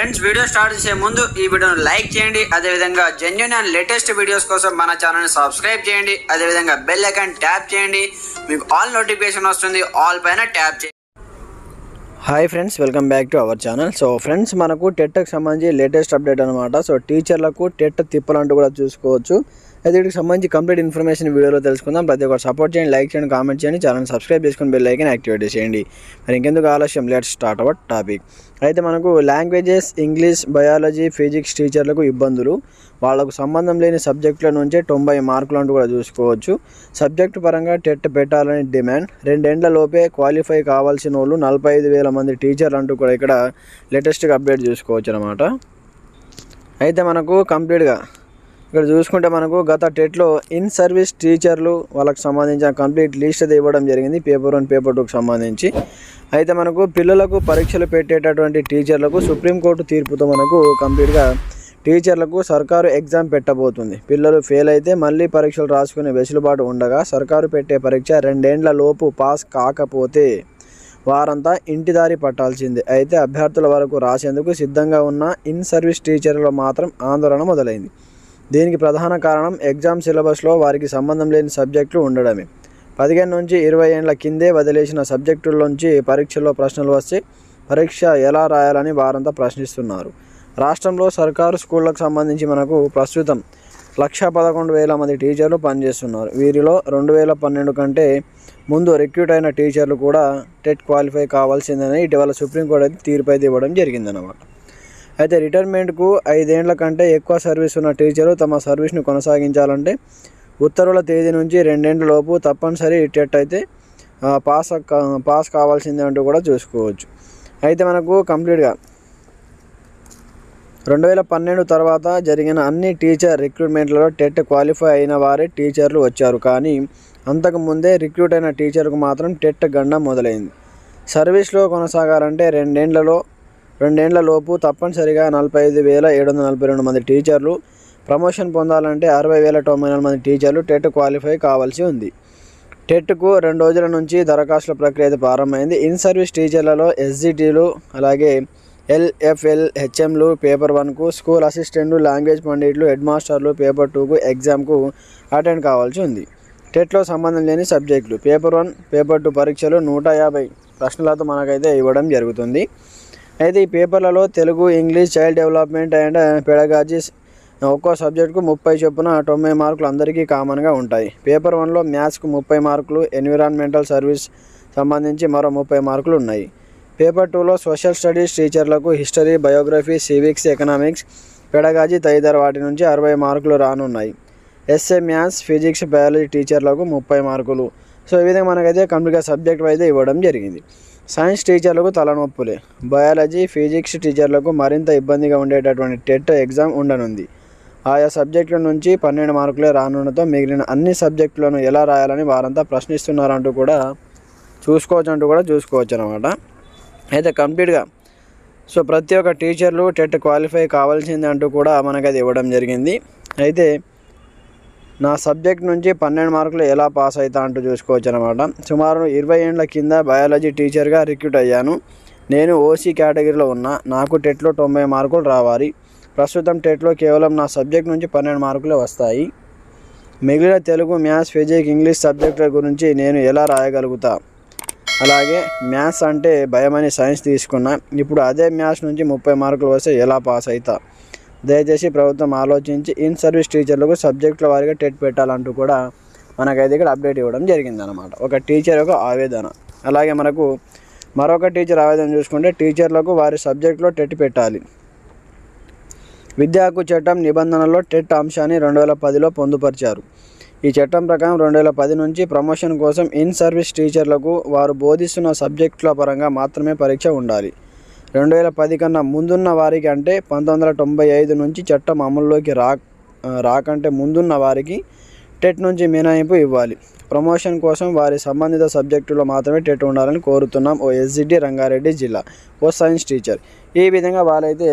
Friends, video start చేసే ముందు ఈ వీడియోను లైక్ చేయండి. అదేవిధంగా జెన్యూన్ అండ్ లేటెస్ట్ వీడియోస్ కోసం మన ఛానల్ని సబ్స్క్రైబ్ చేయండి. అదేవిధంగా బెల్ ఐకాన్ ట్యాప్ చేయండి. మీకు ఆల్ నోటిఫికేషన్ వస్తుంది. ఆల్ పైన ట్యాప్ చేయండి. Hi friends, welcome back to our channel. So friends, మనకు టెట్కి సంబంధించి లేటెస్ట్ అప్డేట్ అనమాట. సో టీచర్లకు టెట్ తిప్పలంటూ కూడా చూసుకోవచ్చు. అయితే వీటికి సంబంధించి కంప్లీట్ ఇన్ఫర్మేషన్ వీడియోలో తెలుసుకుందాం. ప్రతి ఒక్కరు సపోర్ట్ చేయండి, లైక్ చేయండి, కామెంట్ చేయండి, ఛానల్ సబ్స్క్రైబ్ చేసుకుని బెల్ ఐకాన్ యాక్టివేట్ చేయండి. మరి ఇంకెందుకు ఆలస్యం, లెట్స్ స్టార్ట్ అవర్ టాపిక్. అయితే మనకు లాంగ్వేజెస్, ఇంగ్లీష్, బయాలజీ, ఫిజిక్స్ టీచర్లకు ఇబ్బందులు. వాళ్ళకు సంబంధం లేని సబ్జెక్టుల నుంచే 90 మార్కులు అంటూ కూడా చూసుకోవచ్చు. సబ్జెక్టు పరంగా టెట్ పెట్టాలని డిమాండ్. 2 ఏండ్ల లోపే క్వాలిఫై కావాల్సిన వాళ్ళు 45,000 మంది టీచర్లు అంటూ కూడా ఇక్కడ లేటెస్ట్గా అప్డేట్ చూసుకోవచ్చు అనమాట. అయితే మనకు కంప్లీట్గా ఇక్కడ చూసుకుంటే మనకు గత టెట్లో ఇన్ సర్వీస్ టీచర్లు వాళ్ళకి సంబంధించిన కంప్లీట్ లిస్ట్ అయితే ఇవ్వడం జరిగింది, పేపర్ 1 పేపర్ 2కి సంబంధించి. అయితే మనకు పిల్లలకు పరీక్షలు పెట్టేటటువంటి టీచర్లకు సుప్రీంకోర్టు తీర్పుతో మనకు కంప్లీట్గా టీచర్లకు సర్కారు ఎగ్జామ్ పెట్టబోతుంది. పిల్లలు ఫెయిల్ అయితే మళ్ళీ పరీక్షలు రాసుకునే వెసులుబాటు ఉండగా సర్కారు పెట్టే పరీక్ష 2 ఏండ్ల లోపు పాస్ కాకపోతే వారంతా ఇంటిదారి పట్టాల్సిందే. అయితే అభ్యర్థుల వరకు రాసేందుకు సిద్ధంగా ఉన్న ఇన్ సర్వీస్ టీచర్లలో మాత్రం ఆందోళన మొదలైంది. దీనికి ప్రధాన కారణం ఎగ్జామ్ సిలబస్లో వారికి సంబంధం లేని సబ్జెక్టులు ఉండడమే. 15 నుంచి 20 ఏండ్ల కిందే వదిలేసిన సబ్జెక్టుల్లోంచి పరీక్షల్లో ప్రశ్నలు వస్తే పరీక్ష ఎలా రాయాలని వారంతా ప్రశ్నిస్తున్నారు. రాష్ట్రంలో సర్కారు స్కూళ్లకు సంబంధించి మనకు ప్రస్తుతం 111,000 మంది టీచర్లు పనిచేస్తున్నారు. వీరిలో 2012 కంటే ముందు రిక్రూట్ అయిన టీచర్లు కూడా టెట్ క్వాలిఫై కావాల్సిందని ఇటీవల సుప్రీంకోర్టు అయితే తీర్పు అయితే ఇవ్వడం జరిగిందన్నమాట. అయితే రిటైర్మెంట్కు 5 ఏండ్ల కంటే ఎక్కువ సర్వీస్ ఉన్న టీచరు తమ సర్వీస్ను కొనసాగించాలంటే ఉత్తర్వుల తేదీ నుంచి 2 ఏండ్ల లోపు తప్పనిసరి టెట్ అయితే పాస్ కావాల్సిందే అంటూ కూడా చూసుకోవచ్చు. అయితే మనకు కంప్లీట్గా 2012 తర్వాత జరిగిన అన్ని టీచర్ రిక్రూట్మెంట్లలో టెట్ క్వాలిఫై అయిన వారే టీచర్లు వచ్చారు. కానీ అంతకుముందే రిక్రూట్ అయిన టీచర్కు మాత్రం టెట్ గండం మొదలైంది. సర్వీస్లో కొనసాగాలంటే 2 ఏండ్ల లోపు తప్పనిసరిగా 45,742 మంది టీచర్లు, ప్రమోషన్ పొందాలంటే 60,094 మంది టీచర్లు టెట్ క్వాలిఫై కావాల్సి ఉంది. టెట్కు 2 రోజుల నుంచి దరఖాస్తుల ప్రక్రియ అయితే ప్రారంభమైంది. ఇన్ సర్వీస్ టీచర్లలో ఎస్జిటీలు, అలాగే ఎల్ఎఫ్ఎల్ హెచ్ఎంలు పేపర్ 1కు, స్కూల్ అసిస్టెంట్లు, లాంగ్వేజ్ పండిట్లు, హెడ్ మాస్టర్లు పేపర్ 2కు ఎగ్జామ్కు అటెండ్ కావాల్సి ఉంది. టెట్లో సంబంధం లేని సబ్జెక్టులు పేపర్ 1 పేపర్ 2 పరీక్షలు 150 ప్రశ్నలతో మనకైతే ఇవ్వడం జరుగుతుంది. అయితే ఈ పేపర్లలో Telugu, English, child development and pedagogies ఒక్కో సబ్జెక్టుకు 30 చొప్పున 90 మార్కులు అందరికీ కామన్గా ఉంటాయి. పేపర్ 1లో మ్యాథ్స్కు 30 మార్కులు, ఎన్విరాన్మెంటల్ సర్వీస్ సంబంధించి మరో 30 మార్కులు ఉన్నాయి. పేపర్ 2లో సోషల్ స్టడీస్ టీచర్లకు history, biography, civics, economics, pedagogy తదితర వాటి నుంచి 60 మార్కులు రానున్నాయి. ఎస్ఏ, మ్యాథ్స్, ఫిజిక్స్, బయాలజీ టీచర్లకు 30 మార్కులు. సో ఈ విధంగా మనకైతే కంప్లీట్గా సబ్జెక్ట్ అయితే ఇవ్వడం జరిగింది. సైన్స్ టీచర్లకు తలనొప్పులే. బయాలజీ, ఫిజిక్స్ టీచర్లకు మరింత ఇబ్బందిగా ఉండేటటువంటి టెట్ ఎగ్జామ్ ఉండనుంది. ఆయా సబ్జెక్టుల నుంచి 12 మార్కులే రానుండటంతో మిగిలిన అన్ని సబ్జెక్టులను ఎలా రాయాలని వారంతా ప్రశ్నిస్తున్నారంటూ కూడా చూసుకోవచ్చు అనమాట. అయితే కంప్లీట్గా సో ప్రతి ఒక్క టీచర్లు టెట్ క్వాలిఫై కావాల్సింది అంటూ కూడా మనకది ఇవ్వడం జరిగింది. అయితే నా సబ్జెక్ట్ నుంచి 12 మార్కులు ఎలా పాస్ అవుతా అంటూ చూసుకోవచ్చు అనమాట. సుమారు 20 ఏండ్ల కింద బయాలజీ టీచర్గా రిక్రూట్ అయ్యాను. నేను ఓసీ కేటగిరీలో ఉన్నా. నాకు టెట్లో 90 మార్కులు రావాలి. ప్రస్తుతం టెట్లో కేవలం నా సబ్జెక్ట్ నుంచి 12 మార్కులే వస్తాయి. మిగిలిన తెలుగు, మ్యాథ్స్, ఫిజిక్స్, ఇంగ్లీష్ సబ్జెక్టుల గురించి నేను ఎలా రాయగలుగుతా? అలాగే మ్యాథ్స్ అంటే భయమని సైన్స్ తీసుకున్నా. ఇప్పుడు అదే మ్యాథ్స్ నుంచి 30 మార్కులు వస్తే ఎలా పాస్ అవుతా? దయచేసి ప్రభుత్వం ఆలోచించి ఇన్ సర్వీస్ టీచర్లకు సబ్జెక్టుల వారిగా టెట్ పెట్టాలంటూ కూడా మనకైతే ఇక్కడ అప్డేట్ ఇవ్వడం జరిగిందనమాట. ఒక టీచర్ యొక్క ఆవేదన. అలాగే మనకు మరొక టీచర్ ఆవేదన చూసుకుంటే టీచర్లకు వారి సబ్జెక్టులో టెట్ పెట్టాలి. విద్యా హక్కు చట్టం నిబంధనల్లో టెట్ అంశాన్ని 2010లో పొందుపరిచారు. ఈ చట్టం ప్రకారం 2010 నుంచి ప్రమోషన్ కోసం ఇన్ సర్వీస్ టీచర్లకు వారు బోధిస్తున్న సబ్జెక్టుల పరంగా మాత్రమే పరీక్ష ఉండాలి. 2010 కన్నా ముందున్న వారికి అంటే 1995 నుంచి చట్టం అమల్లోకి రాకంటే ముందున్న వారికి టెట్ నుంచి మినహాయింపు ఇవ్వాలి. ప్రమోషన్ కోసం వారి సంబంధిత సబ్జెక్టులో మాత్రమే టెట్ ఉండాలని కోరుతున్నాం. ఓ ఎస్జిటి రంగారెడ్డి జిల్లా ఓ సైన్స్ టీచర్. ఈ విధంగా వాళ్ళైతే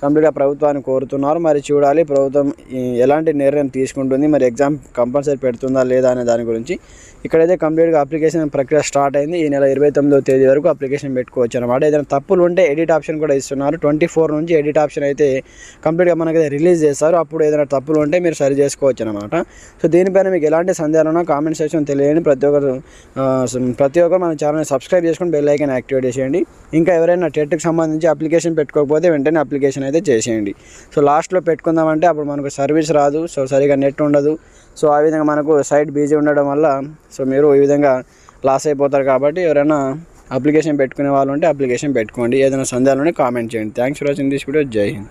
కంప్లీట్గా ప్రభుత్వాన్ని కోరుతున్నారు. మరి చూడాలి ప్రభుత్వం ఎలాంటి నిర్ణయం తీసుకుంటుంది, మరి ఎగ్జామ్ కంపల్సరీ పెడుతుందా లేదా అనే దాని గురించి. ఇక్కడైతే కంప్లీట్గా అప్లికేషన్ ప్రక్రియ స్టార్ట్ అయింది. ఈ నెల 29వ తేదీ వరకు అప్లికేషన్ పెట్టుకోవచ్చు అనమాట. ఏదైనా తప్పులు ఉంటే ఎడిట్ ఆప్షన్ కూడా ఇస్తున్నారు. 24 నుంచి ఎడిట్ ఆప్షన్ అయితే కంప్లీట్గా మనకైతే రిలీజ్ చేస్తారు. అప్పుడు ఏదైనా తప్పులు ఉంటే మీరు సరి చేసుకోవచ్చు అనమాట. సో దీనిపైన మీకు ఎలాంటి సందేహాలు ఉన్నా కామెంట్ సెక్షన్ తెలియని ప్రతి ఒక్కరు మన ఛానల్ని సబ్స్క్రైబ్ చేసుకుని బెల్ ఐకాన్ యాక్టివేట్ చేసేయండి. ఇంకా ఎవరైనా టెట్కి సంబంధించి అప్లికేషన్ పెట్టుకోకపోతే వెంటనే అప్లికేషన్ అయితే చేసేయండి. సో లాస్ట్లో పెట్టుకుందామంటే అప్పుడు మనకు సర్వీస్ రాదు, సో సరిగా నెట్ ఉండదు. సో ఆ విధంగా మనకు సైట్ బిజీ ఉండడం వల్ల సో మీరు ఈ విధంగా లాస్ అయిపోతారు. కాబట్టి ఎవరైనా అప్లికేషన్ పెట్టుకునే వాళ్ళు ఉంటే అప్లికేషన్ పెట్టుకోండి. ఏదైనా సందేహాలు ఉంటే కామెంట్ చేయండి. Thanks for watching this video. జై హింద్.